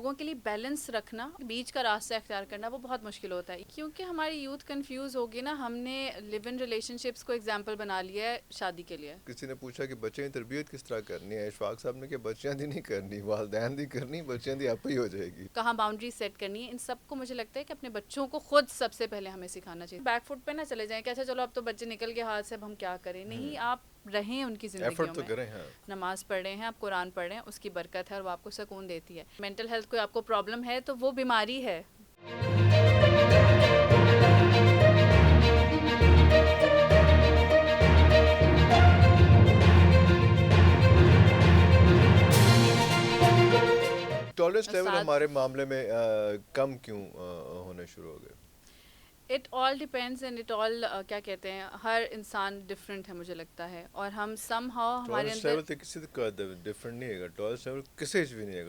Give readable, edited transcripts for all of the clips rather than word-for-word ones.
لوگوں کے لیے بیلنس رکھنا, بیچ کا راستہ اختیار کرنا وہ بہت مشکل ہوتا ہے, کیونکہ ہماری یوتھ کنفیوز ہوگی نا. ہم نے لیو ان ریلیشن شپس کو ایگزامپل بنا لیا ہے شادی کے لیے. کسی نے پوچھا کہ بچے کی تربیت کس طرح کرنی ہے, اشفاق صاحب نے کہ بچیاں دی نہیں کرنی, والدین دی کرنی, بچیاں دی آپ ہی ہو جائے گی. کہاں باؤنڈری سیٹ کرنی ہے, ان سب کو مجھے لگتا ہے کہ اپنے بچوں کو خود سب سے پہلے ہمیں سکھانا چاہیے. بیک فٹ پہ نہ چلے جائیں کہ اچھا چلو اب تو بچے نکل گئے ہاتھ سے, اب ہم کیا کریں. نہیں, آپ رہیں ان کی زندگیوں ایفرٹ تو میں, کریں. ہاں, نماز پڑھ رہے ہیں آپ, قرآن پڑھ رہے ہیں, اس کی برکت ہے اور وہ آپ کو سکون دیتی ہے. مینٹل ہیلتھ کوئی آپ کو پرابلم ہے تو وہ بیماری ہے. ٹالرنس لیول ہمارے معاملے میں کم کیوں ہونے شروع ہو گئے؟ It all depends and it all کیا کہتے ہیں, ہر انسان ڈفرینٹ ہے مجھے لگتا ہے, اور ہم سم ہاؤ ہمارے ٹالرنس اندر لیول تو کسی کا ڈفرینٹ نہیں ہے. ٹالرنس لیول کسی بھی نہیں ہے.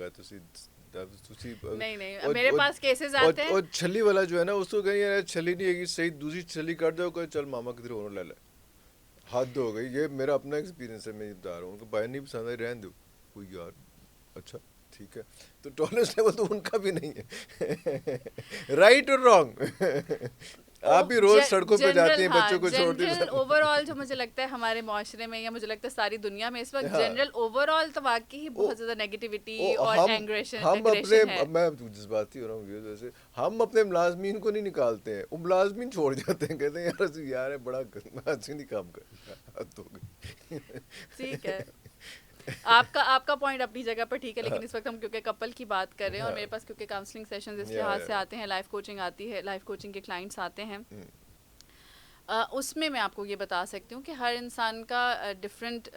نہیں, میرے پاس کیسز آتے ہیں. اور چھلی والا جو ہے نا, اس کو کہیں یار چھلی نہیں ہے گی, صحیح دوسری چھلی کر دو, کہ چل ماما کدھر اور لے لے, حد ہو گئی. یہ میرا اپنا ایکسپیرینس ہے, میں بتا رہا ہوں. ان کو بھائی نہیں پسند ہے, رہن دو کوئی یار, اچھا ٹھیک ہے. تو ٹالرنس لیول تو ان کا بھی نہیں ہے. رائٹ اور رانگ, آپ بھی روز سڑکوں پہ جاتی ہیں, بچوں کو چھوڑتی ہیں. جنرل اوور آل جو مجھے لگتا ہے ہمارے معاشرے میں, یا مجھے لگتا ہے ساری دنیا میں اس وقت جنرل اوور آل تو واقعی ہی بہت زیادہ نیگیٹیوٹی اور ہم اپنے, ایگریشن ہے. میں جذباتی ہو رہا ہوں ویسے, ہم اپنے ملازمین کو نہیں نکالتے ہیں, وہ ملازمین چھوڑ جاتے ہیں, کہتے ہیں یار بڑا اچھی نہیں کام کر, حد ہو گئی. ٹھیک ہے, آپ کا پوائنٹ اپنی جگہ پر ٹھیک ہے, لیکن اس وقت ہم کیونکہ کپل کی بات کر رہے ہیں, اور میرے پاس کیونکہ کاؤنسلنگ سیشنز اس لحاظ سے آتے ہیں, لائف کوچنگ آتی ہے, لائف کوچنگ کے کلائنٹس آتے ہیں, اس میں آپ کو یہ بتا سکتی ہوں کہ ہر انسان کا ڈفرینٹ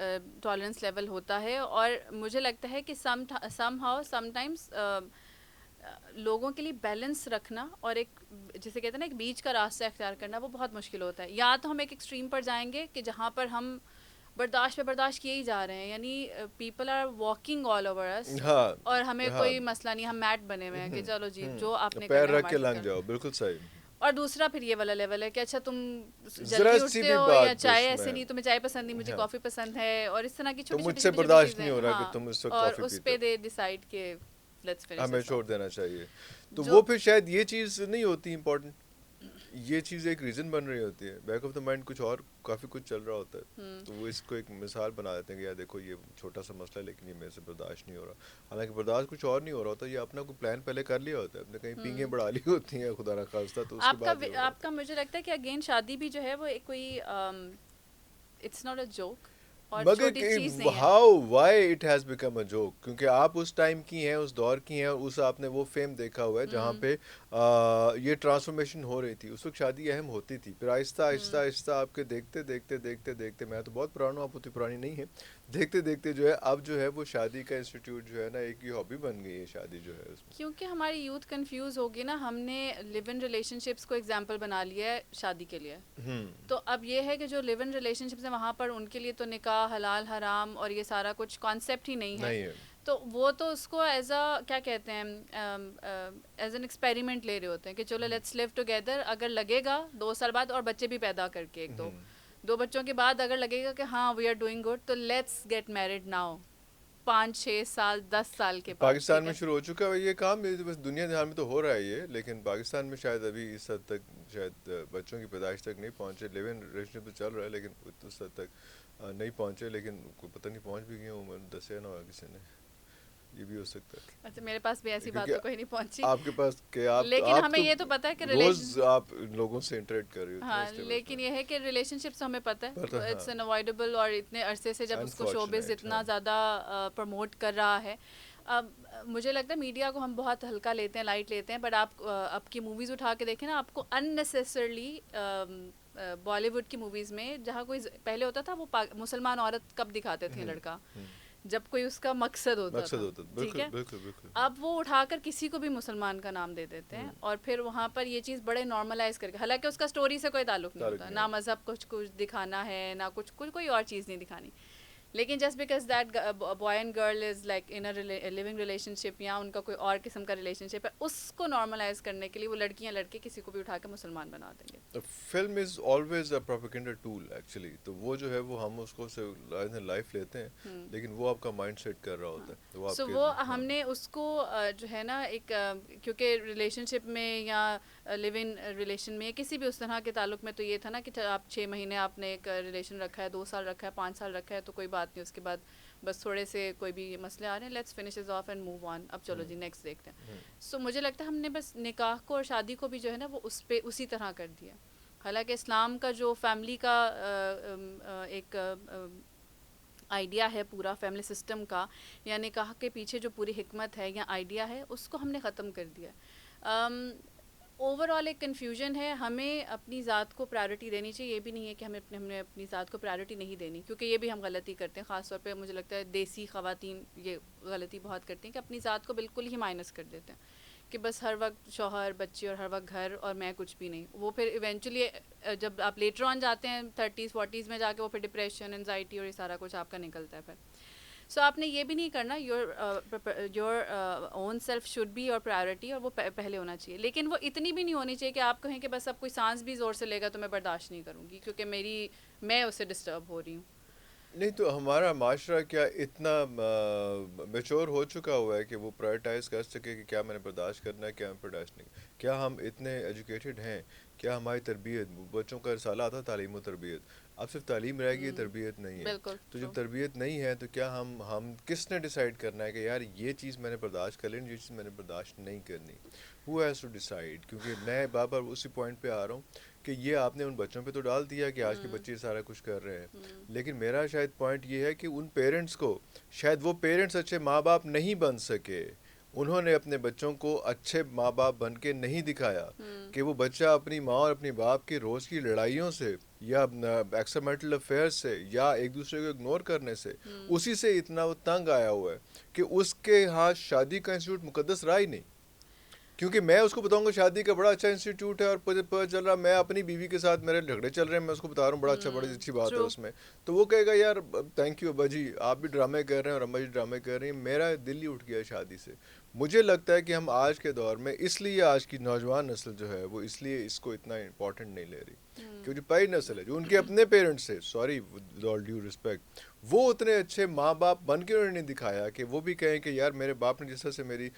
ٹالرنس لیول ہوتا ہے, اور مجھے لگتا ہے کہ سم ہاؤ سم ٹائمس لوگوں کے لیے بیلنس رکھنا اور ایک جسے کہتے ہیں نا ایک بیچ کا راستہ اختیار کرنا وہ بہت مشکل ہوتا ہے. یا تو ہم ایک ایکسٹریم پر جائیں گے کہ جہاں پر ہم برداشت کیے ہی جا رہے ہیں, یعنی people are walking all over us, اور ہمیں کوئی مسئلہ نہیں, ہم میٹ بنے ہوئے ہیں کہ چلو جی جو آپ نے پیر کرنا ہے رکھ کے ہمارے لنگ جاؤ. بالکل صحیح. اور دوسرا پھر یہ والا لیول ہے کہ اچھا تم جلدی اٹھتے ہو, یا چائے ایسے نہیں, تمہیں چائے پسند نہیں, مجھے کافی پسند ہے, اور اس طرح کی چھوٹی چھوٹی چیزیں, اور اس پہ دے ڈیسائیڈ کہ لیٹس فنش, ہمیں چھوڑ دینا چاہیے. تو وہ پھر شاید یہ چیز نہیں ہوتی امپورٹنٹ, یہ چیز ایک ریزن بن رہی ہوتی ہے, بیک آف دا مائنڈ کچھ اور کافی کچھ چل رہا ہوتا ہے. تو وہ اس کو ایک مثال بنا دیتے ہیں کہ یار دیکھو یہ چھوٹا سا مسئلہ ہے, لیکن یہ میرے سے برداشت نہیں ہو رہا. حالانکہ برداشت کچھ اور نہیں ہو رہا ہوتا, یہ اپنا کوئی پلان پہلے کر لیا ہوتا ہے, اپنے کہیں پینگیں بڑھا لی ہوتی ہیں خدا نخواستہ, تو اس کے بعد آپ کا مجھے لگتا ہے کہ اگین شادی بھی جو ہے وہ کوئی اٹس ناٹ اے جوک اور چھوٹی چیز نہیں ہے. How why it has become a joke, کیونکہ آپ اس ٹائم کی ہیں, اس دور کی ہیں, اس آپ نے وہ فیم دیکھا ہوا ہے جہاں پہ یہ ٹرانسفارمیشن ہو رہی تھی. اس وقت شادی اہم ہوتی تھی, پھر آہستہ آہستہ آہستہ آپ کے دیکھتے دیکھتے دیکھتے دیکھتے, میں تو بہت پرانا ہوں, آپ اتنی پرانی نہیں ہے, دیکھتے دیکھتے جو ہے اب جو ہے وہ شادی کا انسٹیٹیوٹ جو ہے نا ایک ہی ہابی بن گئی ہے شادی جو ہے. اس میں کیونکہ ہماری یوتھ کنفیوز ہوگی نا, ہم نے لیو ان ریلیشن شپس کو ایگزامپل بنا لیا ہے شادی کے لیے. تو اب یہ ہے کہ جو لیو ان ریلیشن شپس ہیں وہاں پر ان کے لیے تو نکاح حلال حرام اور یہ سارا کچھ کانسیپٹ ہی نہیں ہے. تو وہ تو اس کو ایز اے کیا کہتے ہیں ایز این ایکسپیریمنٹ لے رہے ہوتے ہیں کہ چلو لیٹس لیو ٹوگیدر, اگر لگے گا 2 سال بعد, اور بچے بھی پیدا کر کے 2 بچوں کے بعد اگر لگے گا کہ ہاں وی آر ڈوئنگ گڈ, تو لیٹس گیٹ میرڈ ناؤ 5-6 سال 10 سال کے بعد. پاکستان میں شروع ہو چکا ہے یہ کام, بس دنیا جہاں میں تو ہو رہا ہے یہ, لیکن پاکستان میں شاید ابھی اس حد تک شاید بچوں کی پیدائش تک نہیں پہنچے. لیو ان ریلیشن تو چل رہا ہے لیکن اس حد تک نہیں پہنچے, لیکن پتہ نہیں پہنچ بھی گئے ہوں, دسیا نہ ہوا کسی نے, یہ بھی ہو سکتا ہے. اچھا میرے پاس بھی ایسی بات تو کوئی نہیں پہنچی آپ کے پاس, کہ آپ لیکن ہمیں یہ تو پتا ہے کہ روز آپ لوگوں سے انٹریکٹ کر رہی ہو. ہاں, لیکن یہ ہے کہ ریلیشن شپس ہمیں پتہ ہے اٹس ان اوائڈیبل, اور اتنے عرصے سے جب اس کو شوبز اتنا زیادہ پروموٹ کر رہا ہے. اب مجھے لگتا ہے میڈیا کو ہم بہت ہلکا لیتے ہیں, لائٹ لیتے ہیں, بٹ آپ اب کی موویز اٹھا کے دیکھیں نا, آپ کو اننیسیسرلی بالی ووڈ کی موویز میں جہاں کوئی پہلے ہوتا تھا وہ مسلمان عورت کب دکھاتے تھے لڑکا, جب کوئی اس کا مقصد ہوتا تھا, ٹھیک ہے, اب وہ اٹھا کر کسی کو بھی مسلمان کا نام دے دیتے ہیں, اور پھر وہاں پر یہ چیز بڑے نارملائز کر کے, حالانکہ اس کا سٹوری سے کوئی تعلق نہیں ہوتا, نہ مذہب کچھ دکھانا ہے, نہ کچھ کوئی اور چیز نہیں دکھانی, لیکن just because that boy and girl is like in living relationship یا ان کا کوئی اور قسم کا ریلیشن شپ ہے, اس کو نارملائز کرنے کے لیے وہ لڑکیاں لڑکے کسی کو بھی اٹھا کے مسلمان بنا دیں گے. Film is always a propaganda tool actually. تو وہ جو ہے وہ ہم اس کو لائف لیتے ہیں, لیکن وہ آپ کا مائنڈ سیٹ کر رہا ہوتا ہے. سو وہ ہم نے اس کو جو ہے نا ایک, کیونکہ ریلیشن شپ میں یا لیو ان ریلیشن میں کسی بھی اس طرح کے تعلق میں تو یہ تھا نا کہ آپ 6 مہینے آپ نے ایک ریلیشن رکھا ہے, 2 سال رکھا ہے, 5 سال رکھا ہے, تو کوئی بات نہیں, اس کے بعد بس تھوڑے سے کوئی بھی مسئلے آ رہے ہیں, let's finish it of and move on, اب چلو جی نیکسٹ دیکھتے ہیں. سو مجھے لگتا ہے ہم نے بس نکاح کو اور شادی کو بھی جو ہے نا وہ اس پہ اسی طرح کر دیا. حالانکہ اسلام کا جو فیملی کا ایک آئیڈیا ہے پورا فیملی سسٹم کا, یا نکاح کے پیچھے جو پوری حکمت ہے یا آئیڈیا ہے, اس کو ہم نے ختم کر دیا. اوور آل ایک کنفیوژن ہے. ہمیں اپنی ذات کو پرائرٹی دینی چاہیے, یہ بھی نہیں ہے کہ ہمیں اپنی ذات کو پرائرٹی نہیں دینی, کیونکہ یہ بھی ہم غلطی کرتے ہیں. خاص طور پہ مجھے لگتا ہے دیسی خواتین یہ غلطی بہت کرتی ہیں کہ اپنی ذات کو بالکل ہی مائنس کر دیتے ہیں کہ بس ہر وقت شوہر بچے اور ہر وقت گھر اور میں کچھ بھی نہیں. وہ پھر ایونچولی جب آپ لیٹر آن جاتے ہیں 30s 40s میں جا کے, وہ پھر ڈپریشن انزائٹی اور یہ سارا کچھ آپ کا نکلتا ہے پھر. سو آپ نے یہ بھی نہیں کرنا, your own self should be your priority, اور وہ پہلے ہونا چاہیے. لیکن وہ اتنی بھی نہیں ہونی چاہیے کہ آپ کہیں کہ بس اب کوئی سانس بھی زور سے لے گا تو میں برداشت نہیں کروں گی کیونکہ میں اس سے ڈسٹرب ہو رہی ہوں. نہیں تو ہمارا معاشرہ کیا اتنا میچور ہو چکا ہوا ہے کہ وہ پرائرٹائز کر سکے کہ کیا میں نے برداشت کرنا ہے, کیا میں برداشت نہیں. کیا ہم اتنے ایجوکیٹڈ ہیں, کیا ہماری تربیت, بچوں کا رسالہ آتا تعلیم و تربیت, اب صرف تعلیم رہے گی, تربیت نہیں ہے. تو جب تربیت نہیں ہے تو کیا ہم کس نے ڈیسائیڈ کرنا ہے کہ یار یہ چیز میں نے برداشت کر لینی, یہ چیز میں نے برداشت نہیں کرنی. Who has to decide. کیونکہ میں بار بار اسی پوائنٹ پہ آ رہا ہوں کہ یہ آپ نے ان بچوں پہ تو ڈال دیا کہ آج کے بچے سارا کچھ کر رہے ہیں, لیکن میرا شاید پوائنٹ یہ ہے کہ ان پیرنٹس کو, شاید وہ پیرنٹس اچھے ماں باپ نہیں بن سکے, انہوں نے اپنے بچوں کو اچھے ماں باپ بن کے نہیں دکھایا کہ وہ بچہ اپنی ماں اور اپنی باپ کی روز کی لڑائیوں سے یا ایکسٹرا میرٹل افیئر سے یا ایک دوسرے کو اگنور کرنے سے اسی سے اتنا وہ تنگ آیا ہوا ہے کہ اس کے ہاں شادی کا انسٹیٹیوٹ مقدس رہا ہی نہیں. کیونکہ میں اس کو بتاؤں گا شادی کا بڑا اچھا انسٹیٹیوٹ ہے اور پتہ چل رہا میں اپنی بیوی کے ساتھ میرے جھگڑے چل رہے ہیں, میں اس کو بتا رہا ہوں بڑا اچھا, بڑی اچھی بات ہے اس میں, تو وہ کہے گا یار تھینک یو ابا جی, آپ بھی ڈرامے کر رہے ہیں اور اماں جی ڈرامے کر رہی ہیں, میرا دل ہی اٹھ گیا شادی سے. مجھے لگتا ہے کہ ہم آج کے دور میں اس لیے آج کی نوجوان نسل جو ہے وہ اس لیے اس کو اتنا امپورٹنٹ نہیں لے رہی, کیونکہ جو پہلی نسل ہے جو ان کے اپنے پیرنٹس سے, sorry with all due respect, وہ اتنے اچھے ماں باپ بن کے انہوں نے دکھایا کہ وہ بھی کہیں کہ یار میرے باپ نے جس طرح سے میری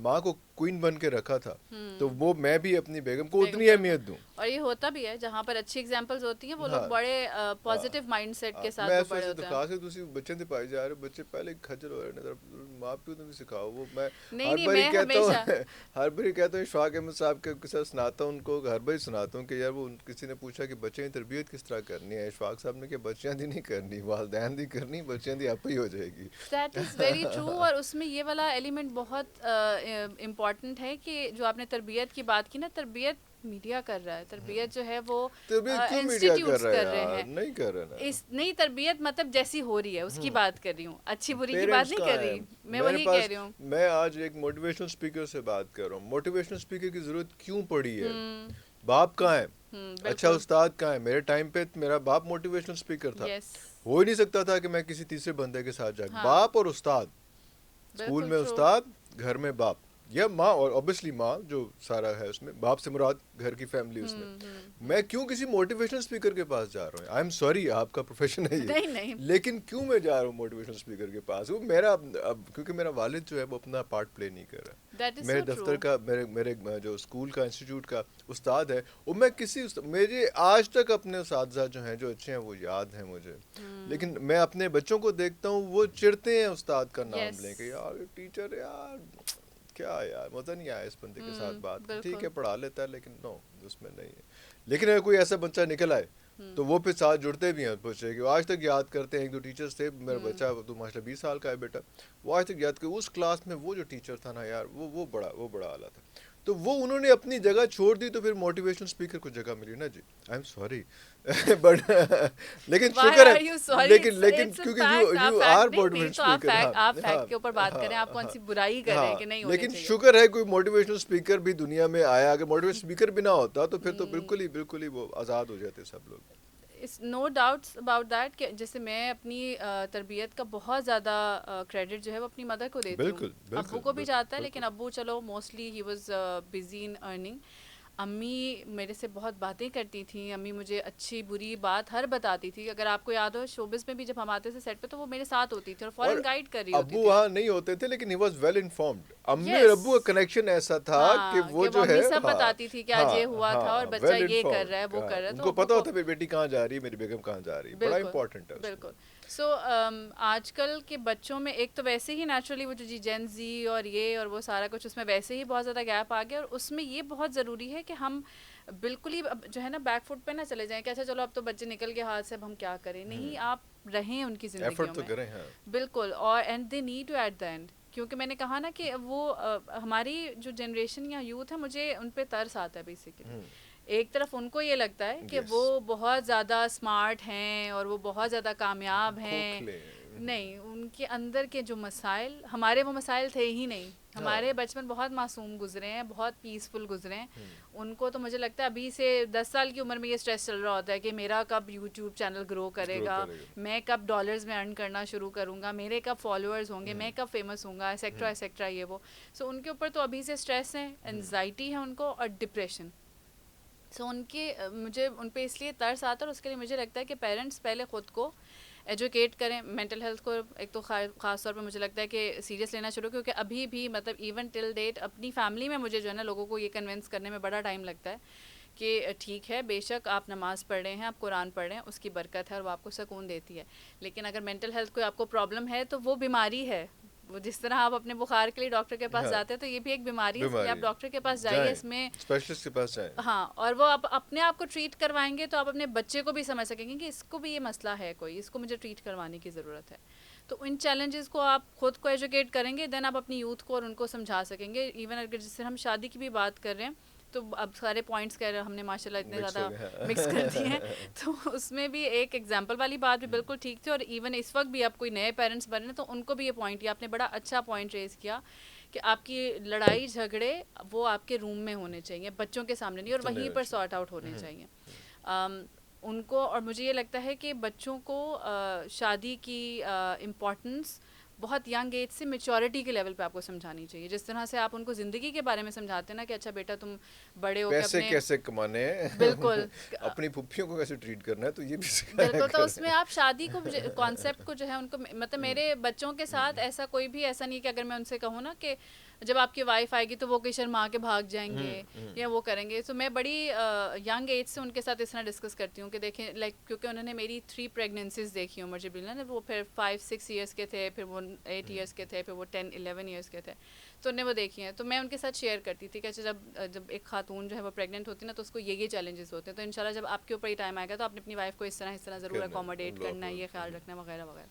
ماں کو کوئین بن کے رکھا تھا تو وہ میں بھی اپنی بیگم کو اتنی اہمیت دوں. اور یہ ہوتا بھی ہے جہاں پر اچھی ایگزامپلز ہوتی ہیں وہ لوگ بڑے پازیٹیو مائنڈ سیٹ کے ساتھ بڑے ہوتے ہیں. خاص دوسری بچے سے پائے جا رہے بچے پہلے کھجل ہو رہے ہیں, ماں پیو تم سکھاؤ. وہ میں ہر باری کہتا ہوں اشفاق احمد صاحب کے ساتھ سناتا ہوں, ان کو ہر باری سناتا ہوں کہ یار وہ کسی نے پوچھا کہ بچے کی تربیت کس طرح کرنی ہے, اشفاق صاحب نے کہ بچیاں دی نہیں کرنی, والدین دی کرنی, بچیاں دی آپ ہی ہو جائے گی. That is very true. اور اس میں یہ والا ایلیمنٹ بہت امپورٹنٹ ہے کہ جو آپ نے تربیت کی بات کی نا, تربیت میڈیا کر رہا ہے, تربیت جو ہے وہ انسٹیٹیوٹس کر رہے ہیں, نہیں کر رہا نہیں تربیت مطلب جیسی ہو رہی ہے اس کی بات کر رہی ہوں, اچھی بری کی بات نہیں کر رہی, میں وہی کہہ رہی ہوں. میں آج ایک موٹیویشنل اسپیکر سے بات کر رہا ہوں, موٹیویشنل اسپیکر کی ضرورت کیوں پڑی ہے, باپ کہاں ہے, اچھا استاد کہاں ہے. میرے ٹائم پہ میرا باپ موٹیویشنل اسپیکر تھا, ہو ہی نہیں سکتا تھا کہ میں کسی تیسرے بندے کے ساتھ جاؤں. باپ اور استاد, اسکول میں استاد, گھر میں باپ یا ماں, اور اوبیسلی ماں جو سارا ہے اس میں, باپ سے مراد گھر کی فیملی اس میں کیوں کسی موٹیویشنل اسپیکر کے پاس جا رہا ہوں. آئی ایم سوری آپ کا پروفیشن ہے یہ, لیکن کیوں میں جا رہا ہوں موٹیویشنل اسپیکر کے پاس. وہ میرا کیونکہ میرا والد جو ہے وہ اپنا پارٹ پلے نہیں کر رہا. میرے دفتر کا میرے جو اسکول کا انسٹیٹیوٹ کا استاد ہے, وہ میں میرے آج تک اپنے اساتذہ جو ہیں جو اچھے ہیں وہ یاد ہیں مجھے, لیکن میں اپنے بچوں کو دیکھتا ہوں وہ چڑھتے ہیں استاد کا نام لیں کہ یار ٹیچر یار کیا یار مزہ نہیں آیا اس بندے کے ساتھ بات, ٹھیک ہے پڑھا لیتا ہے لیکن نو اس میں نہیں ہے. لیکن اگر کوئی ایسا بچہ نکل آئے تو وہ پھر ساتھ جڑتے بھی ہیں بچے کہ آج تک یاد کرتے ہیں. ایک دو ٹیچرس تھے, میرا بچہ تو ماشاء اللہ 20 سال کا ہے بیٹا, وہ آج تک یاد کہ اس کلاس میں وہ جو ٹیچر تھا نا یار وہ بڑا اعلیٰ تھا. تو وہ انہوں نے اپنی جگہ چھوڑ دی تو پھر موٹیویشنل اسپیکر کو جگہ ملی نا جی. آئی ایم سوری بٹ لیکن شکر ہے, لیکن کیونکہ یو آر موٹیویشنل اسپیکر, آپ فیکٹ کے اوپر بات کریں, آپ کون سی برائی کریں کہ نہیں, لیکن شکر ہے کوئی موٹیویشنل اسپیکر بھی دنیا میں آیا. اگر موٹیویشنل اسپیکر بھی نہ ہوتا تو پھر تو بالکل ہی وہ آزاد ہو جاتے سب لوگ. نو ڈاؤٹس اباؤٹ دیٹ کہ جیسے میں اپنی تربیت کا بہت زیادہ کریڈٹ جو ہے وہ اپنی مدر کو دیتی ہوں. ابو کو بھی جاتا ہے لیکن ابو چلو mostly he was busy in earning. امی میرے سے بہت باتیں کرتی تھیں. امی مجھے اچھی بری بات ہر بتاتی تھی. اگر آپ کو یاد ہو شوبز میں بھی جب ہم آتے تھے سیٹ پہ تو وہ میرے ساتھ ہوتی تھی اور فوراً گائیڈ کر رہی ہوتی ابو تھی. وہاں نہیں ہوتے تھے لیکن ہی واز ویل انفارمڈ. امی اور یس ابو کا کنیکشن ایسا تھا کہ وہ جو ہے امی سب بتاتی تھی کہ آج یہ ہوا تھا اور بچہ ویل یہ کر رہا ہے انفارمڈ. وہ کر رہا ہے. ان تو کو ابو پتا کو ہوتا ہے میری بیٹی کہاں جا رہی ہے, میری بیگم کہاں جا رہی ہے. بڑا امپورٹنٹ ہے. بالکل. سو آج کل کے بچوں میں ایک تو ویسے ہی نیچرلی وہ جو جین زی اور یہ اور وہ سارا کچھ اس میں ویسے ہی بہت زیادہ گیپ آ گیا, اور اس میں یہ بہت ضروری ہے کہ ہم بالکل ہی جو ہے نا بیک فٹ پہ نہ چلے جائیں کہ اچھا چلو اب تو بچے نکل کے ہاتھ سے اب ہم کیا کریں. نہیں, آپ رہیں ان کی زندگیوں میں بالکل. اور and they need to at the end, کیونکہ میں نے کہا نا کہ وہ ہماری جو جنریشن یا یوتھ ہے مجھے ان پہ ترس آتا ہے بیسیکلی. ایک طرف ان کو یہ لگتا ہے کہ وہ بہت زیادہ اسمارٹ ہیں اور وہ بہت زیادہ کامیاب ہیں. نہیں, ان کے اندر کے جو مسائل, ہمارے وہ مسائل تھے ہی نہیں. ہمارے بچپن بہت معصوم گزرے ہیں, بہت پیسفل گزرے ہیں. ان کو تو مجھے لگتا ہے ابھی سے 10 سال کی عمر میں یہ اسٹریس چل رہا ہوتا ہے کہ میرا کب یوٹیوب چینل گرو کرے گا, میں کب ڈالرز میں ارن کرنا شروع کروں گا, میرے کب فالوورز ہوں گے, میں کب فیمس ہوں گا, ایسیکٹرا ایسیکٹرا یہ وہ. سو ان کے اوپر تو ابھی سے اسٹریس ہے, انزائٹی ہے ان کو, اور ڈپریشن. سو ان کے مجھے ان پہ اس لیے ترس آتا ہے, اور اس کے لیے مجھے لگتا ہے کہ پیرنٹس پہلے خود کو ایجوکیٹ کریں مینٹل ہیلتھ کو. ایک تو خاص طور پہ مجھے لگتا ہے کہ سیریس لینا شروع, کیونکہ ابھی بھی مطلب ایون ٹل ڈیٹ اپنی فیملی میں مجھے جو ہے نا لوگوں کو یہ کنونس کرنے میں بڑا ٹائم لگتا ہے کہ ٹھیک ہے بے شک آپ نماز پڑھ رہے ہیں, آپ قرآن پڑھ رہے ہیں, اس کی برکت ہے اور وہ آپ کو سکون دیتی ہے, لیکن اگر مینٹل ہیلتھ کوئی آپ کو پرابلم ہے تو وہ بیماری ہے. وہ جس طرح آپ اپنے بخار کے لیے ڈاکٹر کے پاس جاتے ہیں تو یہ بھی ایک بیماری ہے, اس لیے آپ ڈاکٹر کے پاس جائیے, اس میں اسپیشلسٹ کے پاس جائیں. ہاں, اور وہ آپ اپنے آپ کو ٹریٹ کروائیں گے تو آپ اپنے بچے کو بھی سمجھ سکیں گے کہ اس کو بھی یہ مسئلہ ہے کوئی, اس کو مجھے ٹریٹ کروانے کی ضرورت ہے. تو ان چیلنجز کو آپ خود کو ایجوکیٹ کریں گے, دین آپ اپنی یوتھ کو اور ان کو سمجھا سکیں گے. ایون اگر جس سے ہم شادی کی بھی بات کر رہے ہیں تو اب سارے پوائنٹس کہہ رہے ہم نے ماشاء اللہ اتنے زیادہ مکس کر دیے ہیں, تو اس میں بھی ایک ایگزامپل والی بات بھی بالکل ٹھیک تھی. اور ایون اس وقت بھی آپ کوئی نئے پیرنٹس بن رہے ہیں تو ان کو بھی یہ پوائنٹ, یہ آپ نے بڑا اچھا پوائنٹ ریز کیا کہ آپ کی لڑائی جھگڑے وہ آپ کے روم میں ہونے چاہیے, بچوں کے سامنے نہیں, اور وہیں پر سارٹ آؤٹ ہونے چاہیے ان کو. اور مجھے یہ لگتا ہے کہ بچوں کو شادی کی امپورٹنس بہت ینگ ایج سے میچورٹی کے لیول پہ آپ کو سمجھانی چاہیے. جس طرح سے آپ ان کو زندگی کے بارے میں سمجھاتے ہیں نا کہ اچھا بیٹا تم بڑے ہو کے پیسے کیسے کمانے ہیں, بالکل اپنی پھپھیوں کو کیسے ٹریٹ کرنا ہے, تو یہ بھی بالکل. تو اس میں آپ شادی کو کانسیپٹ کو جو ہے ان کو, مطلب میرے بچوں کے ساتھ ایسا کوئی بھی ایسا نہیں کہ اگر میں ان سے کہوں نا کہ جب آپ کی وائف آئے گی تو وہ کوئی شرما کے بھاگ جائیں گے یا وہ کریں گے. تو میں بڑی ینگ ایج سے ان کے ساتھ اس طرح ڈسکس کرتی ہوں کہ دیکھیں لائک کیونکہ انہوں نے میری 3 پریگنینسیز دیکھی عمر جبریل نے, وہ پھر 5-6 ایئرس کے تھے, پھر وہ 8 ایئرس کے تھے, پھر وہ 10-11 ایئرس کے تھے, تو انہیں وہ دیکھی ہیں. تو میں ان کے ساتھ شیئر کرتی تھی کہ اچھا جب ایک خاتون جو ہے وہ پریگننٹ ہوتی ہے نا تو اس کو یہ چیلنجز ہوتے ہیں, تو انشاءاللہ جب آپ کے اوپر یہ ٹائم آئے گا تو آپ نے اپنی وائف کو اس طرح ضرور اکوموڈیٹ کرنا ہے, یہ خیال رکھنا ہے وغیرہ وغیرہ.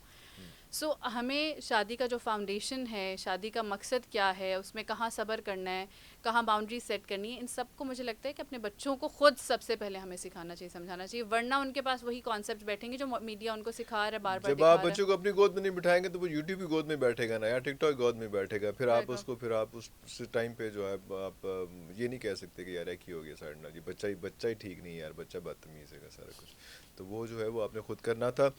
سو ہمیں شادی کا جو فاؤنڈیشن ہے, شادی کا مقصد کیا ہے, اس میں کہاں صبر کرنا ہے, کہاں باؤنڈری سیٹ کرنی ہے, ان سب کو مجھے لگتا ہے کہ اپنے بچوں کو خود سب سے پہلے ہمیں سکھانا چاہیے, سمجھانا چاہیے, ورنہ ان کے پاس وہی کانسیپٹ بیٹھیں گے جو میڈیا ان کو سکھا رہا ہے بار بار. جب آپ بچوں کو اپنی گود میں نہیں بٹھائیں گے تو وہ یوٹیوب کی گود میں بیٹھے گا نا, یا ٹک ٹاک گود میں بیٹھے گا, پھر آپ اس کو اس ٹائم پہ جو ہے آپ یہ نہیں کہہ سکتے کہ یار ایک ہی ہو گیا سائڈ نا جی, بچہ ہی ٹھیک نہیں ہے یار, بچہ بدتمیز ہے سارا کچھ. تو وہ جو ہے وہ آپ نے خود کرنا تھا.